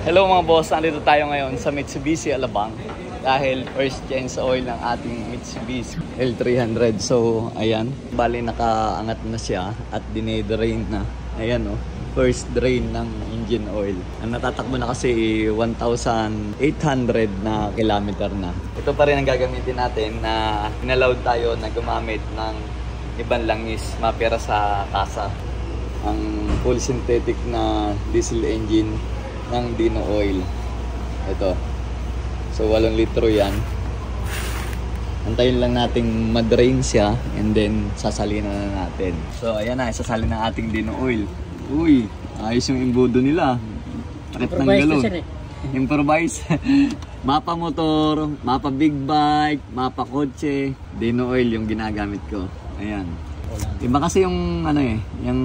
Hello mga boss, nandito tayo ngayon sa Mitsubishi Alabang dahil first change oil ng ating Mitsubishi L300. So ayan, bali nakaangat na siya at dinedrain na. Ayan oh, first drain ng engine oil. Ang natatakbo na kasi 1,800 na kilometer na. Ito pa rin ang gagamitin natin na inallowed tayo na gumamit ng ibang langis mapera sa kasa. Ang full synthetic na diesel engine ng Dino Oil. Ito. So 8 litro yan. Antayin lang nating madrain siya and then sasalina na natin. So ayan na, sasalin ng ating Dino Oil. Uy, ayos yung imbudo nila. Takip ng galon. Improvise. Mapa motor, mapa big bike, mapa kotse, Dino Oil yung ginagamit ko. Ayan. Iba kasi yung ano yung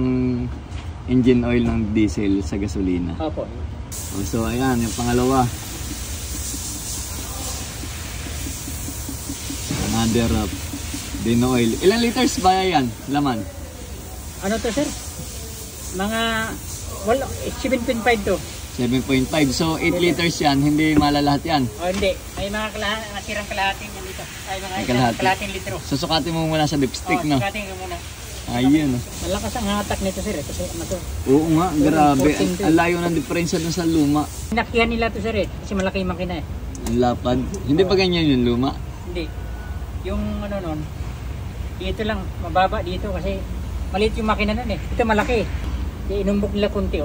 engine oil ng diesel sa gasolina. Opo. So ayan, yung pangalawa. Another Dino Oil. Ilang liters ba yan? Laman? Ano to sir? Mga 7.5 to. 7.5. So 8 liters yan, hindi malalahat yan. O hindi, may mga nakirang kalahating yan dito. Ay mga kalahating litro. Susukatin mo muna sa dipstick, no? Sukatin ko muna. Ayun. Malakas ang hatak nito sir, kasi ano to. Oo nga, grabe. Ang layo ng diferensya dun sa luma. Nakihan nila to sir kasi malaki yung makina Ang lapad. Hindi ba ganyan yung luma? Hindi. Yung ano nun, dito lang, mababa dito kasi maliit yung makina nun Ito malaki. Inumbok nila kunti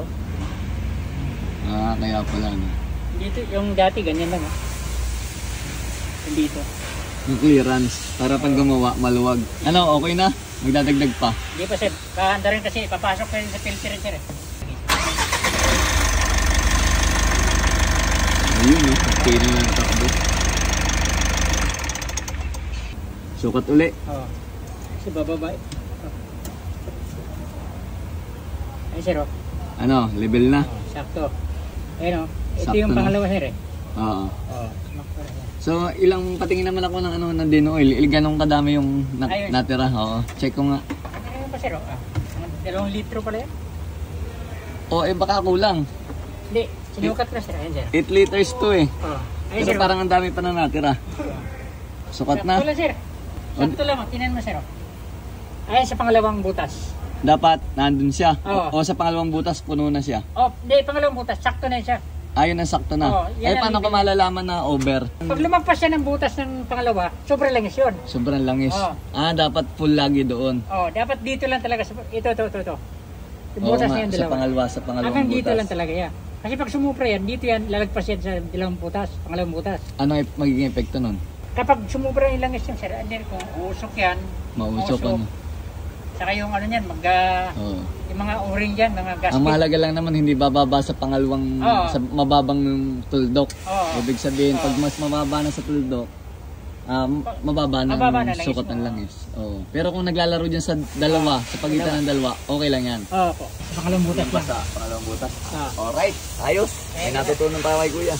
Ah, kaya pala no. Dito, yung dati ganyan lang Yung dito. Yung clearance, para pag gumawa, maluwag. Ano, okay na? Magdadagdag pa? Hindi pa sir, kahanda rin kasi papasok pa rin sa filter sir Ayun kaya na lang takbo. Sukat uli. Oo. Kasi bababa Ay sir Ano, level na? Sakto. Ayun ito Sakto yung na. pangalawa sir Oo. Oo. So, ilang patingin naman ako ng ano ng Dino Oil. Ganong kadami yung natira. Oo. Check ko nga. Ano pa sir 2 litro pala yan? O, baka kulang. Hindi, sinukat na sir. Ayan sir. 8 liters to Oo. Ayun Pero sir. parang ang dami pa na natira. Sukat na. Sakto lang sir. Sakto lang. Tinan mo sir Ayan sa pangalawang butas. Dapat nandun siya. Oo. O sa pangalawang butas, puno na siya. Hindi, pangalawang butas. Sakto na siya. Ayun ang sakto na. Yan Paano ko malalaman na over? Pag lumagpas siya ng butas ng pangalawa, sobrang langis yun. Sobrang langis. Dapat full lagi doon. Dapat dito lang talaga. Ito. Yung butas na yan dalawa. Sa pangalawang Hanggang butas. dito lang talaga yan. Kasi pag sumupra yan, dito yan, lalagpas yan sa dalawang butas, pangalawang butas. Ano magiging epekto nun? Kapag sumupra yung langis yan, sir, and then kung uusok yan, Mausok ano? Saka yung ano yan, yung mga o-ring dyan, mga gasket. Ang mahalaga lang naman hindi bababa sa pangalawang sa mababang tuldok. Ibig sabihin pag mas mababa na sa tuldok, mababa na sukat ng langis. Pero kung naglalaro diyan sa dalawa, sa pagitan ng dalawa, okay lang yan. Opo. Pangalawang butas. Pangalawang butas. Alright, ayos. May natutunan pa kay Kuya.